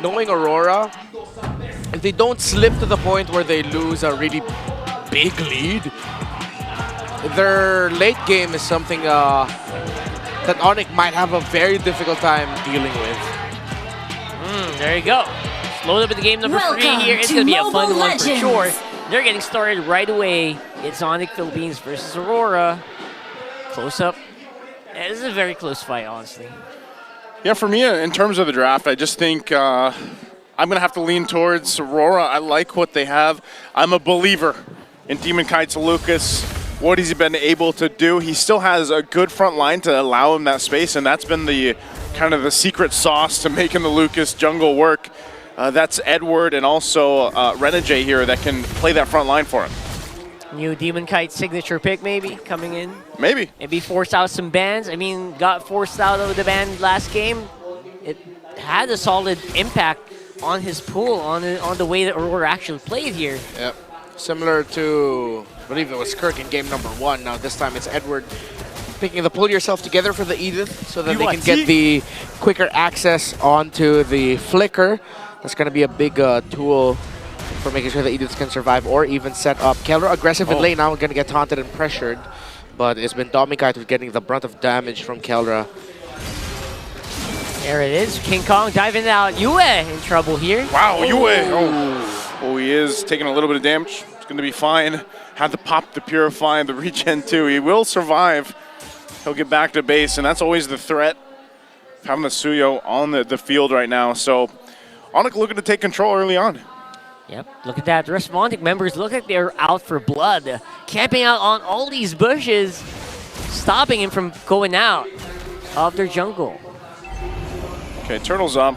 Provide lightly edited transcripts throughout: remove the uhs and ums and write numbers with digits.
Knowing Aurora, if they don't slip to the point where they lose a really big lead, their late game is something that ONIC might have a very difficult time dealing with. There you go. Load up with the game number 3 here. It's going to be a fun one for sure. They're getting started right away. It's ONIC Philippines versus Aurora. Close up. Yeah, this is a very close fight, honestly. Yeah, for me, in terms of the draft, I just think I'm going to have to lean towards Aurora. I like what they have. I'm a believer in Demon Kite's Lucas. What has he been able to do? He still has a good front line to allow him that space, and that's been the kind of the secret sauce to making the Lucas jungle work. That's Edward and also Renegade here that can play that front line for him. New Demon Kite signature pick maybe coming in. Maybe. Maybe force out some bans. I mean, got forced out of the ban last game. It had a solid impact on his pool, on the way that Aurora actually played here. Yep. Similar to, I believe it was Kirk in game number 1. Now this time it's Edward picking the pull yourself together for the Edith so that they can get the quicker access onto the flicker. That's going to be a big tool for making sure the Ediths can survive or even set up. Keller aggressive in lane now, going to get taunted and pressured. But it's been Domikite who's getting the brunt of damage from Keldra. There it is. King Kong diving out. Yue in trouble here. Wow, Yue. Oh, he is taking a little bit of damage. It's going to be fine. Had to pop the Purify and the regen too. He will survive. He'll get back to base, and that's always the threat. Having the Suyo on the field right now. So ONIC looking to take control early on. Yep, look at that. The rest of ONIC members look like they're out for blood. Camping out on all these bushes, stopping him from going out of their jungle. Okay, Turtle's up.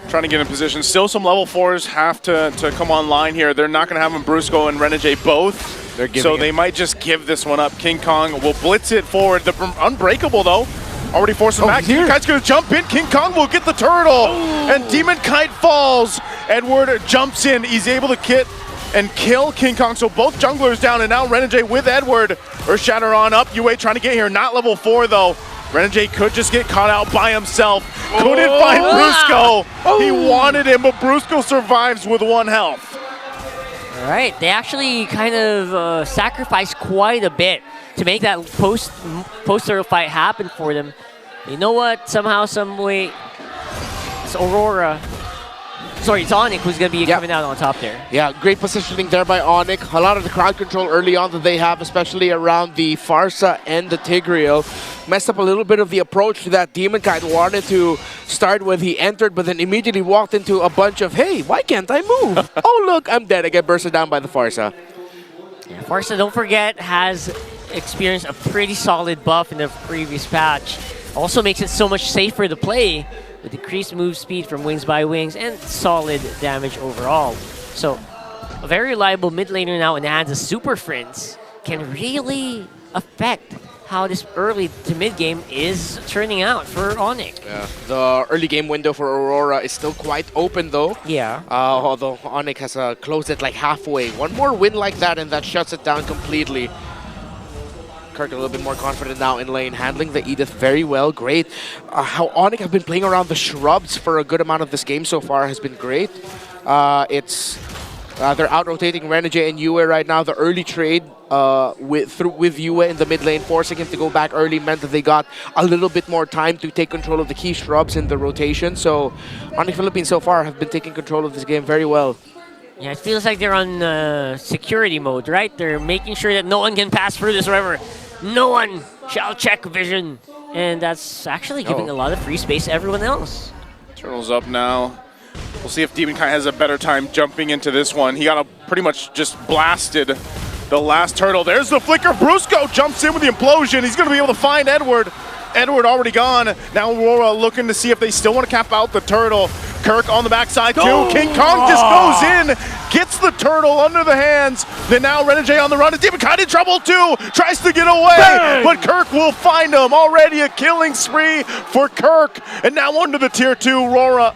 Trying to get in position. Still some level 4s have to come online here. They're not going to have them Brusco and Renegade both. So they might just give this one up. King Kong will blitz it forward. The Unbreakable, though, already forced him back. Demon Kite's going to jump in. King Kong will get the turtle. And Demon Kite falls. Edward jumps in. He's able to hit and kill King Kong. So both junglers down. And now Renegade with Edward. Earthshatter on up. UA trying to get here. Not level 4, though. Renegade could just get caught out by himself. Couldn't find Brusco. He wanted him, but Brusco survives with 1 health. All right, they actually kind of sacrificed quite a bit to make that post-turtle fight happen for them. You know what? Somehow, some way, it's Aurora. Sorry, it's ONIC who's going to be coming out on top there. Yeah, great positioning there by ONIC. A lot of the crowd control early on that they have, especially around the Farsa and the Tigreal. Messed up a little bit of the approach that Demon Kite wanted to start with. He entered, but then immediately walked into a bunch of, hey, why can't I move? Oh, look, I'm dead. I get bursted down by the Farsa. Yeah, Farsa, don't forget, has experienced a pretty solid buff in the previous patch. Also makes it so much safer to play with decreased move speed from Wings by Wings and solid damage overall. So, a very reliable mid laner now in the hands of Super Friends can really affect how this early to mid game is turning out for ONIC. Yeah, the early game window for Aurora is still quite open though. Yeah. Although ONIC has closed it like halfway. One more win like that and that shuts it down completely. Kirk a little bit more confident now in lane, handling the Edith very well. Great. How ONIC have been playing around the shrubs for a good amount of this game so far has been great. They're out-rotating Renegade and Yue right now. The early trade with Yue in the mid lane, forcing him to go back early, meant that they got a little bit more time to take control of the key shrubs in the rotation. So ONIC Philippines so far have been taking control of this game very well. Yeah, it feels like they're on security mode, right? They're making sure that no one can pass through this wherever. No one shall check vision. And that's actually giving a lot of free space to everyone else. Turtle's up now. We'll see if Demon Kite has a better time jumping into this one. He got pretty much just blasted the last turtle. There's the flicker. Brusco jumps in with the implosion. He's going to be able to find Edward. Edward already gone. Now Aurora looking to see if they still want to cap out the turtle. Kirk on the backside too. King Kong just goes in, gets the turtle under the hands. Then now Renegade on the run. Demon Kite in trouble too. Tries to get away, but Kirk will find him. Already a killing spree for Kirk. And now under the tier 2, Aurora.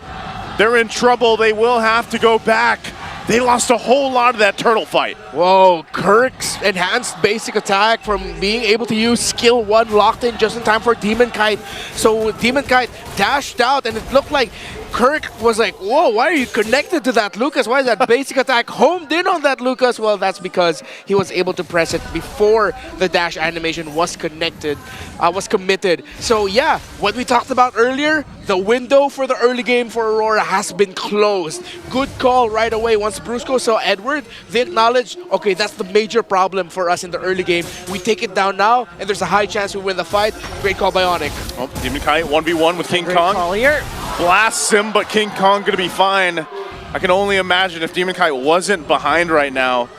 They're in trouble. They will have to go back. They lost a whole lot of that turtle fight. Whoa, Kirk's enhanced basic attack from being able to use skill 1 locked in just in time for Demon Kite. So Demon Kite dashed out and it looked like Kirk was like, whoa, why are you connected to that Lucas? Why is that basic attack homed in on that Lucas? Well, that's because he was able to press it before the dash animation was committed. So yeah, what we talked about earlier, the window for the early game for Aurora has been closed. Good call right away. Once Brusco saw Edward, they acknowledged, okay, that's the major problem for us in the early game. We take it down now, and there's a high chance we win the fight. Great call by ONIC. Oh, Demon Kite 1v1 with King Kong. Call here. Blasts him, but King Kong gonna be fine. I can only imagine if Demon Kite wasn't behind right now,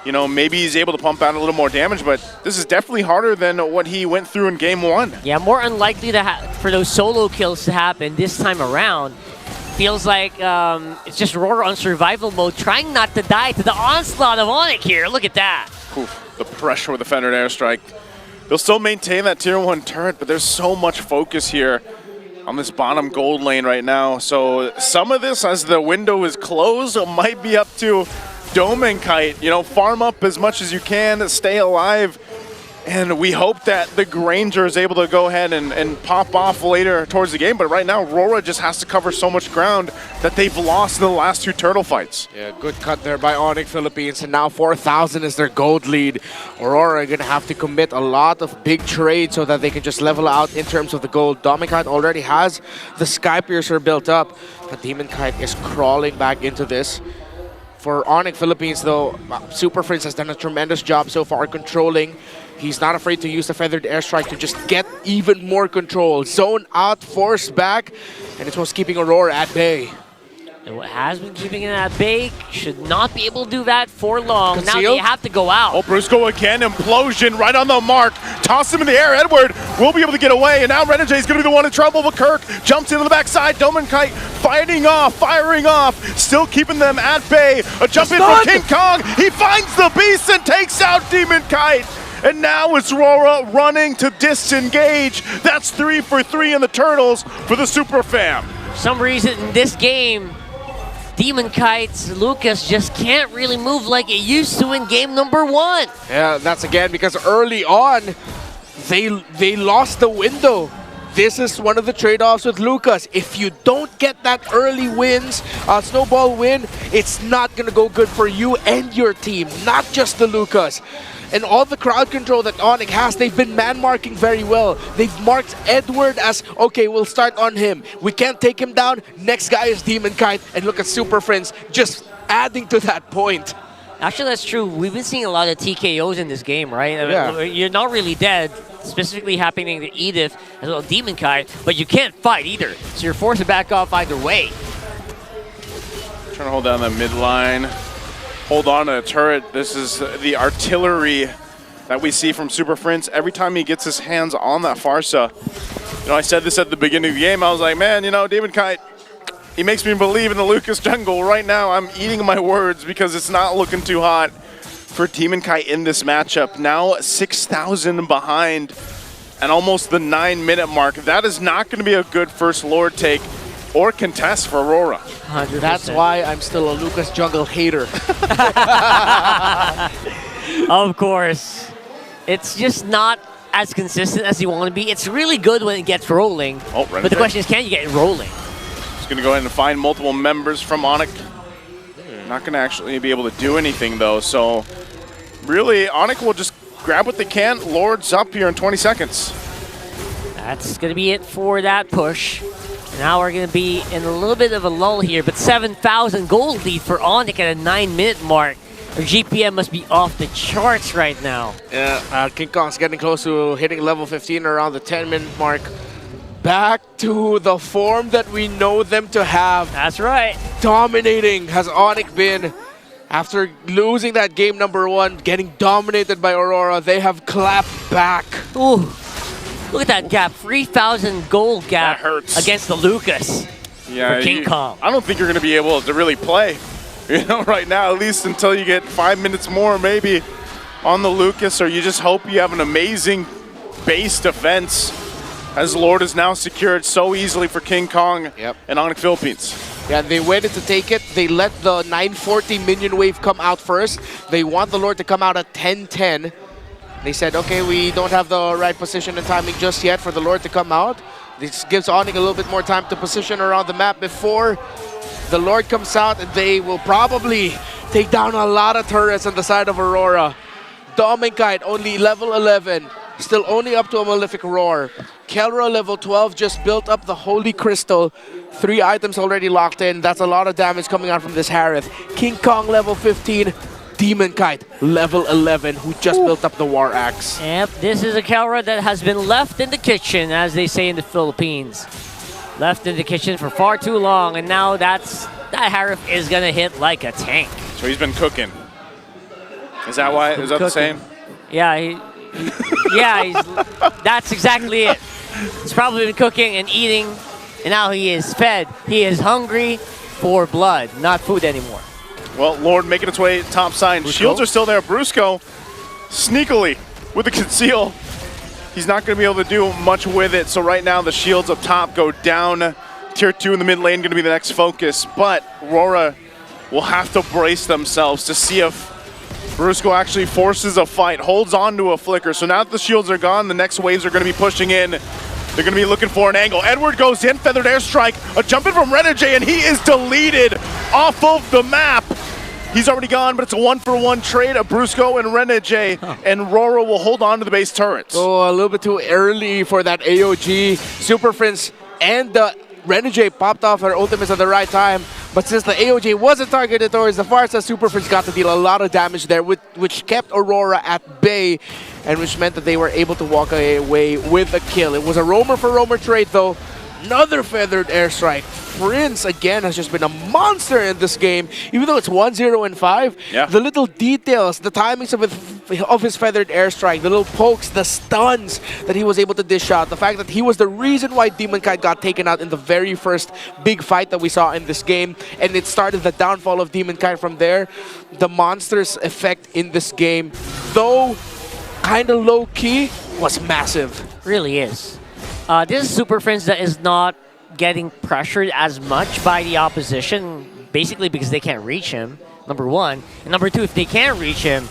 you know, maybe he's able to pump out a little more damage, but this is definitely harder than what he went through in game 1. Yeah, more unlikely to for those solo kills to happen this time around. Feels like it's just Aurora on survival mode, trying not to die to the onslaught of ONIC here. Look at that. Oof, the pressure with the Fendered Airstrike. They'll still maintain that tier 1 turret, but there's so much focus here on this bottom gold lane right now. So some of this, as the window is closed, it might be up to Dome and Kite. You know, farm up as much as you can, stay alive. And we hope that the Granger is able to go ahead and pop off later towards the game. But right now, Aurora just has to cover so much ground that they've lost in the last 2 turtle fights. Yeah, good cut there by ONIC Philippines. And now 4,000 is their gold lead. Aurora are going to have to commit a lot of big trades so that they can just level out in terms of the gold. Demon Kite already has the Sky Piercer built up. But Demon Kite is crawling back into this. For ONIC Philippines, though, Super Prince has done a tremendous job so far controlling. He's not afraid to use the Feathered Airstrike to just get even more control. Zone out, force back, and it's what's keeping Aurora at bay. And what has been keeping it at bay should not be able to do that for long. Concealed. Now they have to go out. Oh, Brusco again, implosion right on the mark. Toss him in the air. Edward will be able to get away, and now Renegade is going to be the one in trouble, but Kirk jumps into the backside. Demon Kite firing off, still keeping them at bay. A jump in from King Kong. He finds the beast and takes out Demon Kite. And now it's Aurora running to disengage. That's 3 for 3 in the Turtles for the Super Fam. For some reason in this game, Demon Kite's Lucas just can't really move like it used to in game number 1. Yeah, that's again because early on, they lost the window. This is one of the trade-offs with Lucas. If you don't get that early wins, snowball win, it's not going to go good for you and your team, not just the Lucas. And all the crowd control that ONIC has, they've been man-marking very well. They've marked Edward as, okay, we'll start on him. We can't take him down. Next guy is Demon Kite. And look at Super Friends just adding to that point. Actually, that's true. We've been seeing a lot of TKOs in this game, right? Yeah. I mean, you're not really dead, specifically happening to Edith as well as Demon Kite, but you can't fight either. So you're forced to back off either way. Trying to hold down that midline. Hold on to the turret. This is the artillery that we see from Super Prince every time he gets his hands on that Farsa. You know, I said this at the beginning of the game. I was like, man, you know, Demon Kite, he makes me believe in the Lucas jungle. Right now, I'm eating my words because it's not looking too hot for Demon Kite in this matchup. Now 6,000 behind and almost the 9-minute mark. That is not going to be a good first Lord take or contest for Aurora. 100%. That's why I'm still a Lucas jungle hater. Of course. It's just not as consistent as you want to be. It's really good when it gets rolling. Oh, but the question is, can you get it rolling? Just going to go ahead and find multiple members from ONIC. Not going to actually be able to do anything, though. So, really, ONIC will just grab what they can. Lord's up here in 20 seconds. That's going to be it for that push. Now we're going to be in a little bit of a lull here, but 7,000 gold lead for ONIC at a 9-minute mark. Their GPM must be off the charts right now. Yeah, King Kong's getting close to hitting level 15 around the 10-minute mark. Back to the form that we know them to have. That's right. Dominating has ONIC been. After losing that game number 1, getting dominated by Aurora, they have clapped back. Ooh. Look at that gap, 3,000 gold gap against the Lucas for King Kong. I don't think you're going to be able to really play, you know, right now, at least until you get 5 minutes more maybe on the Lucas, or you just hope you have an amazing base defense, as Lord is now secured so easily for King Kong and ONIC Philippines. Yeah, they waited to take it. They let the 940 minion wave come out first. They want the Lord to come out at 10-10. They said, okay, we don't have the right position and timing just yet for the Lord to come out. This gives ONIC a little bit more time to position around the map before the Lord comes out, and they will probably take down a lot of turrets on the side of Aurora. Dominkite only level 11, still only up to a Malefic Roar. Kelra level 12 just built up the Holy Crystal. 3 items already locked in. That's a lot of damage coming out from this Harith. King Kong level 15. Demonkite level 11, who just built up the War Axe. Yep, this is a Kelra that has been left in the kitchen, as they say in the Philippines. Left in the kitchen for far too long, and now that Harith is gonna hit like a tank. So he's been cooking. Is that why? Is that the same? Yeah, that's exactly it. He's probably been cooking and eating, and now he is fed. He is hungry for blood, not food anymore. Well, Lord making its way top side. Brusco? Shields are still there. Brusco, sneakily, with the conceal. He's not going to be able to do much with it. So right now, the shields up top go down. Tier 2 in the mid lane going to be the next focus. But Aurora will have to brace themselves to see if Brusco actually forces a fight, holds on to a flicker. So now that the shields are gone, the next waves are going to be pushing in. They're going to be looking for an angle. Edward goes in, feathered airstrike, a jump in from Renegade, and he is deleted off of the map. He's already gone, but it's a 1-for-1 trade of Brusco and Renegade, and Aurora will hold on to the base turrets. Oh, a little bit too early for that AOG. Super Prince and the Renegade popped off her ultimates at the right time, but since the AOG wasn't targeted towards the far side, Super Prince got to deal a lot of damage there, which kept Aurora at bay, and which meant that they were able to walk away with a kill. It was a roamer for roamer trade though. Another feathered airstrike. Prince again has just been a monster in this game. Even though it's 1-0 and 5, the little details, the timings of his feathered airstrike, the little pokes, the stuns that he was able to dish out, the fact that he was the reason why Demonkite got taken out in the very first big fight that we saw in this game, and it started the downfall of Demonkite from there. The monster's effect in this game, though kind of low-key, was massive. Really is. This is Super Friends that is not getting pressured as much by the opposition, basically because they can't reach him, number one. And number two, if they can't reach him,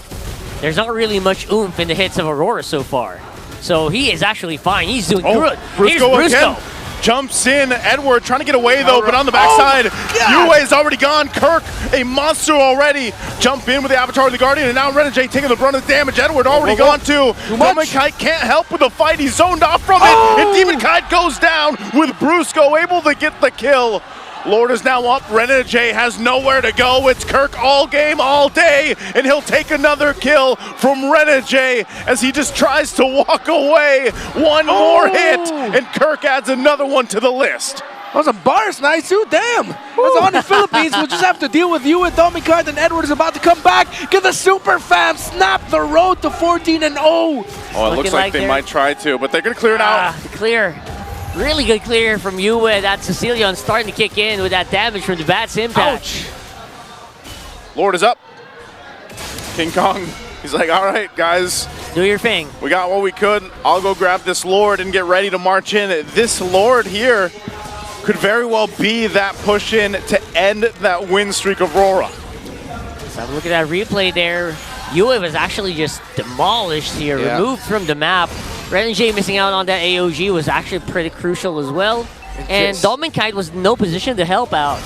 there's not really much oomph in the hits of Aurora so far. So he is actually fine. He's doing good. Here's Brusco. Jumps in. Edward trying to get away though, but on the backside, Yue is already gone. Kirk, a monster already. Jump in with the Avatar of the Guardian, and now Renegade taking the brunt of the damage. Edward already gone too. Demonkite can't help with the fight. He's zoned off from it, and Demonkite goes down with Brusco able to get the kill. Lord is now up. Renegade has nowhere to go. It's Kirk all game, all day, and he'll take another kill from Renegade as he just tries to walk away. One more hit, and Kirk adds another one to the list. That was a bars night too, damn. That's on the Philippines. We'll just have to deal with you and Dominkite, and Edward is about to come back. Get the super fam, snap the road to 14-0. Oh, it looks like they might try to, but they're gonna clear it out. Clear. Really good clear from Yue. That Sicilian starting to kick in with that damage from the Bat's impact. Ouch. Lord is up. King Kong, he's like, all right, guys. Do your thing. We got what we could. I'll go grab this Lord and get ready to march in. This Lord here could very well be that push in to end that win streak of Aurora. So look at that replay there. Yue was actually just demolished here, removed from the map. Renegade missing out on that AOG was actually pretty crucial as well. And Dominkite was in no position to help out.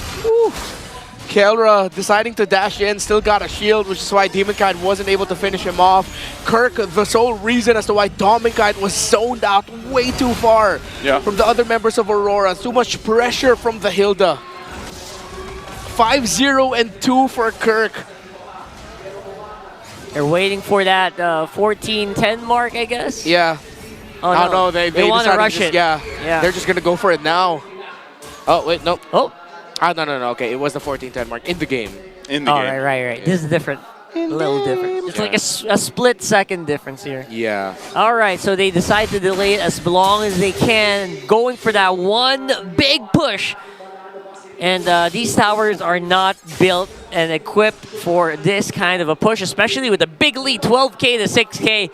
Kelra deciding to dash in, still got a shield, which is why Demonkite wasn't able to finish him off. Kirk, the sole reason as to why Dominkite was zoned out way too far from the other members of Aurora. Too much pressure from the Hilda. 5-0 and 2 for Kirk. They're waiting for that 14-10 mark, I guess? Yeah. Oh, no. No, they want to rush it. Yeah, they're just going to go for it now. Oh, wait, no. Oh. No. Okay, it was the 14-10 mark in the game. In the game. Right. This is different. A little different. It's like a split-second difference here. Yeah. All right, so they decide to delay it as long as they can, going for that one big push. And these towers are not built and equipped for this kind of a push, especially with a big lead, 12K to 6K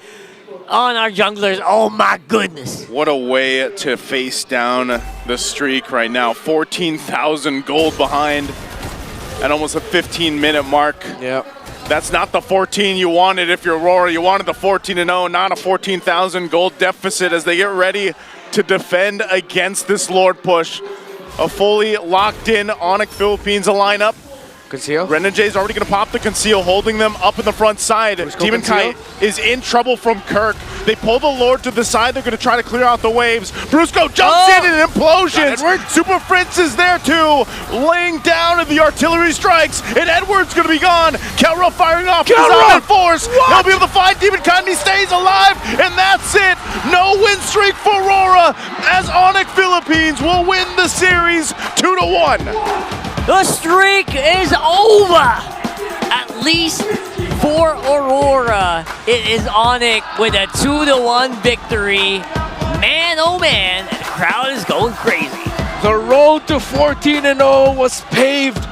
on our junglers. Oh my goodness. What a way to face down the streak right now. 14,000 gold behind at almost a 15-minute mark. Yep. That's not the 14 you wanted if you're Aurora. You wanted the 14-0, not a 14,000 gold deficit as they get ready to defend against this Lord push. A fully locked in ONIC Philippines lineup. Conceal. Renegde's already going to pop the conceal, holding them up in the front side. Demon Kite is in trouble from Kirk. They pull the Lord to the side. They're going to try to clear out the waves. Brusco jumps in and implosions. Super Prince is there too, laying down and the artillery strikes. And Edward's going to be gone. Kelra firing off his own force. He'll be able to find Demon Kite and he stays alive. And that's it. No win streak for Aurora as ONIC Philippines will win the series 2-1. The streak is over, at least for Aurora. It is ONIC with a 2-1 victory. Man, oh man, and the crowd is going crazy. The road to 14-0 was paved